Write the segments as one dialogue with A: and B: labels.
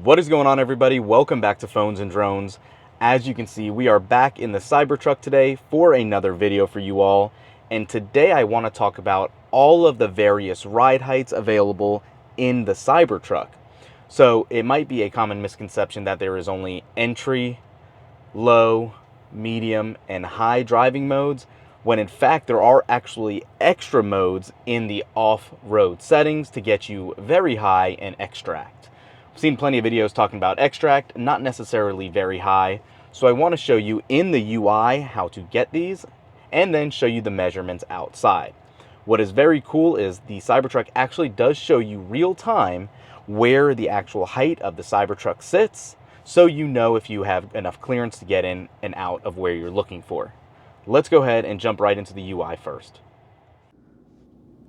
A: What is going on, everybody? Welcome back to Phones and Drones. As you can see, we are back in the Cybertruck today for another video for you all. And today I want to talk about all of the various ride heights available in the Cybertruck. So it might be a common misconception that there is only entry, low, medium, and high driving modes, when in fact there are actually extra modes in the off-road settings to get you very high and extract. I've seen plenty of videos talking about extract, not necessarily very high, so I want to show you in the UI how to get these and then show you the measurements outside. What is very cool is the Cybertruck actually does show you real time where the actual height of the Cybertruck sits, so you know if you have enough clearance to get in and out of where you're looking for. Let's go ahead and jump right into the UI first.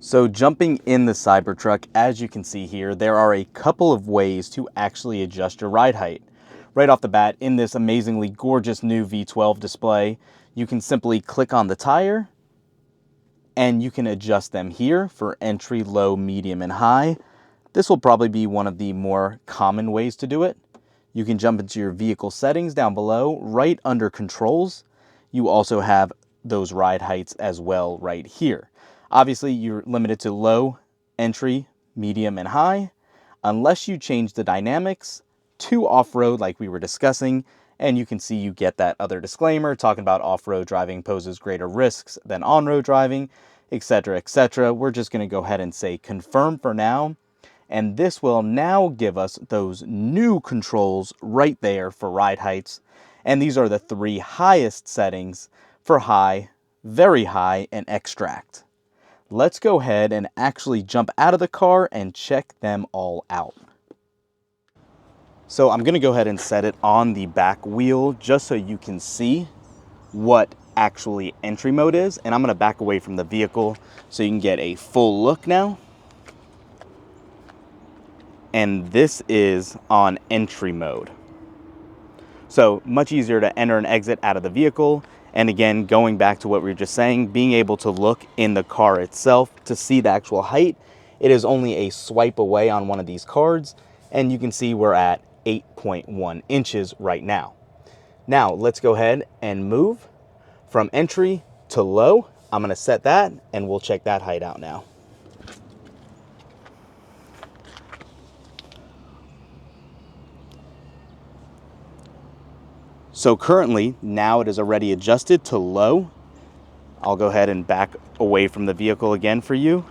A: So jumping in the Cybertruck, as you can see here, there are a couple of ways to actually adjust your ride height. Right off the bat, in this amazingly gorgeous new V12 display, you can simply click on the tire and you can adjust them here for entry, low, medium, and high. This will probably be one of the more common ways to do it. You can jump into your vehicle settings down below, right under controls. You also have those ride heights as well right here. Obviously, you're limited to low, entry, medium, and high, unless you change the dynamics to off-road like we were discussing, and you can see you get that other disclaimer talking about off-road driving poses greater risks than on-road driving, etc., etc. We're just going to go ahead and say confirm for now, and this will now give us those new controls right there for ride heights, and these are the three highest settings for high, very high, and extract. Let's go ahead and actually jump out of the car and check them all out. So I'm going to go ahead and set it on the back wheel just so you can see what actually entry mode is. And I'm going to back away from the vehicle so you can get a full look now. And this is on entry mode. So much easier to enter and exit out of the vehicle. And again, going back to what we were just saying, being able to look in the car itself to see the actual height. It is only a swipe away on one of these cards, and you can see we're at 8.1 inches right now. Now, let's go ahead and move from entry to low. I'm going to set that, and we'll check that height out now. So currently, now it is already adjusted to low. I'll go ahead and back away from the vehicle again for you.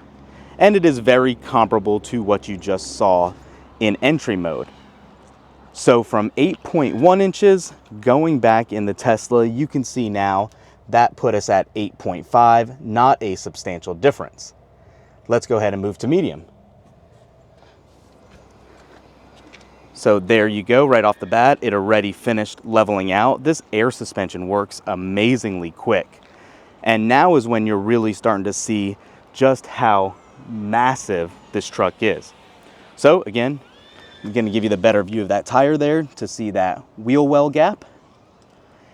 A: And it is very comparable to what you just saw in entry mode. So from 8.1 inches, going back in the Tesla, you can see now that put us at 8.5, not a substantial difference. Let's go ahead and move to medium. So there you go, right off the bat, it already finished leveling out. This air suspension works amazingly quick. And now is when you're really starting to see just how massive this truck is. So again, I'm gonna give you the better view of that tire there to see that wheel well gap.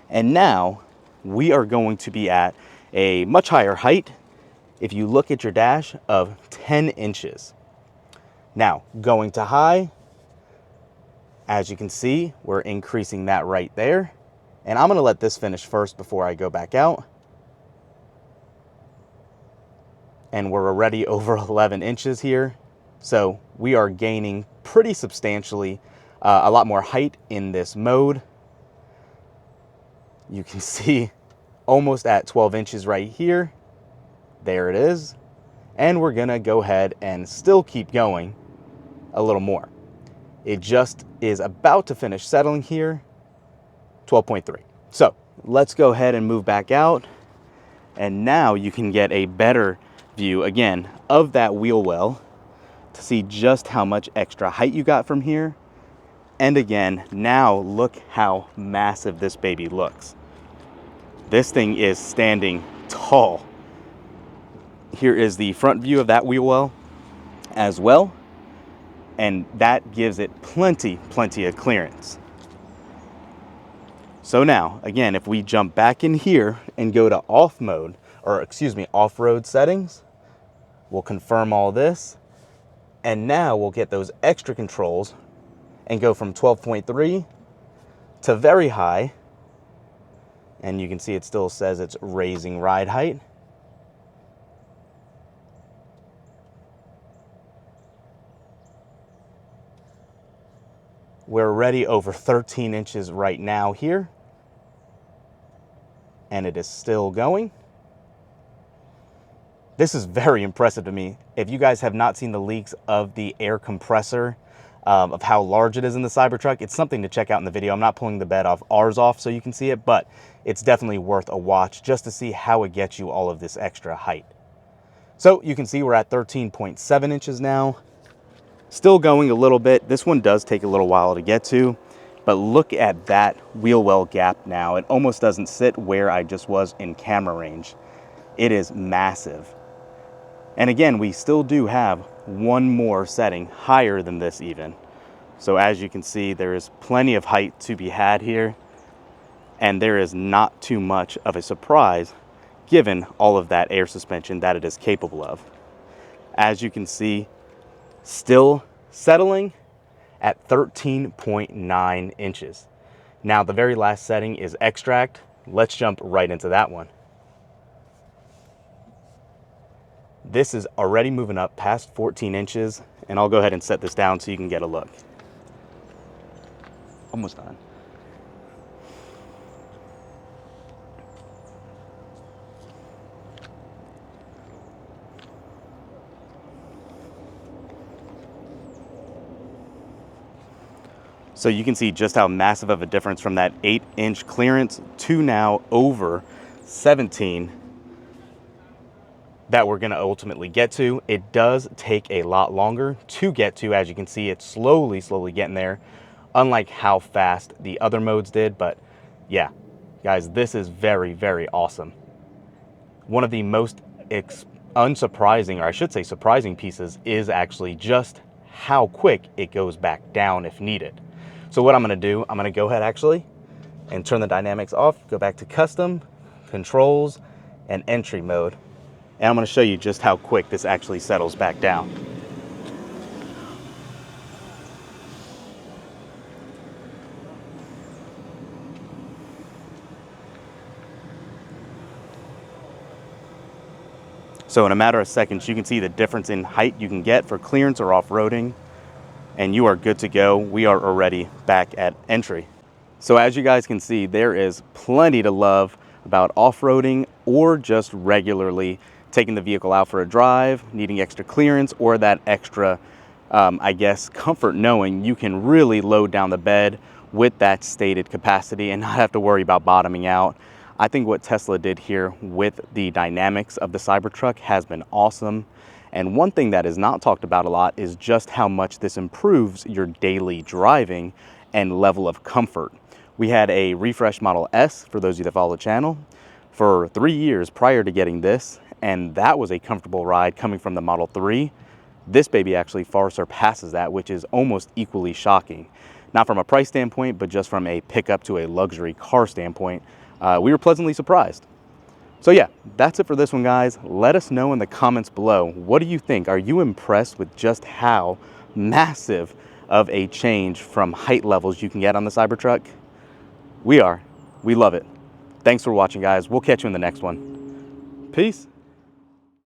A: And now we are going to be at a much higher height, if you look at your dash, of 10 inches. Now, going to high, as you can see, we're increasing that right there. And I'm going to let this finish first before I go back out. And we're already over 11 inches here. So we are gaining pretty substantially a lot more height in this mode. You can see almost at 12 inches right here. There it is. And we're going to go ahead and still keep going a little more. It just is about to finish settling here, 12.3. So let's go ahead and move back out. And now you can get a better view, again, of that wheel well to see just how much extra height you got from here. And again, now look how massive this baby looks. This thing is standing tall. Here is the front view of that wheel well as well. And that gives it plenty of clearance. So now, again, if we jump back in here and go to off-road settings, we'll confirm all this. And now we'll get those extra controls and go from 12.3 to very high. And you can see it still says it's raising ride height. We're already over 13 inches right now here, and it is still going. This is very impressive to me. If you guys have not seen the leaks of the air compressor, of how large it is in the Cybertruck, it's something to check out in the video. I'm not pulling the bed off ours off so you can see it, but it's definitely worth a watch just to see how it gets you all of this extra height. So you can see we're at 13.7 inches now. Still going a little bit. This one does take a little while to get to, but look at that wheel well gap now. It almost doesn't sit where I just was in camera range. It is massive. And again, we still do have one more setting higher than this even. So as you can see, there is plenty of height to be had here, and there is not too much of a surprise given all of that air suspension that it is capable of. As you can see, still settling at 13.9 inches. Now, the very last setting is extract. Let's jump right into that one. This is already moving up past 14 inches, and I'll go ahead and set this down so you can get a look. Almost done. So you can see just how massive of a difference from that 8-inch clearance to now over 17 that we're going to ultimately get to. It does take a lot longer to get to. As you can see, it's slowly getting there, unlike how fast the other modes did. But yeah, guys, this is very awesome. One of the most unsurprising, or I should say surprising pieces, is actually just how quick it goes back down if needed. So what I'm going to do, I'm going to go ahead actually and turn the dynamics off, go back to custom, controls, and entry mode. And I'm going to show you just how quick this actually settles back down. So in a matter of seconds, you can see the difference in height you can get for clearance or off-roading, and you are good to go. We are already back at entry. So as you guys can see, there is plenty to love about off-roading or just regularly taking the vehicle out for a drive, needing extra clearance, or that extra, I guess, comfort knowing you can really load down the bed with that stated capacity and not have to worry about bottoming out. I think what Tesla did here with the dynamics of the Cybertruck has been awesome. And one thing that is not talked about a lot is just how much this improves your daily driving and level of comfort. We had a refresh Model S, for those of you that follow the channel, for 3 years prior to getting this, and that was a comfortable ride coming from the Model 3. This baby actually far surpasses that, which is almost equally shocking. Not from a price standpoint, but just from a pickup to a luxury car standpoint. We were pleasantly surprised. So yeah, that's it for this one, guys. Let us know in the comments below. What do you think? Are you impressed with just how massive of a change from height levels you can get on the Cybertruck? We are. We love it. Thanks for watching, guys. We'll catch you in the next one. Peace.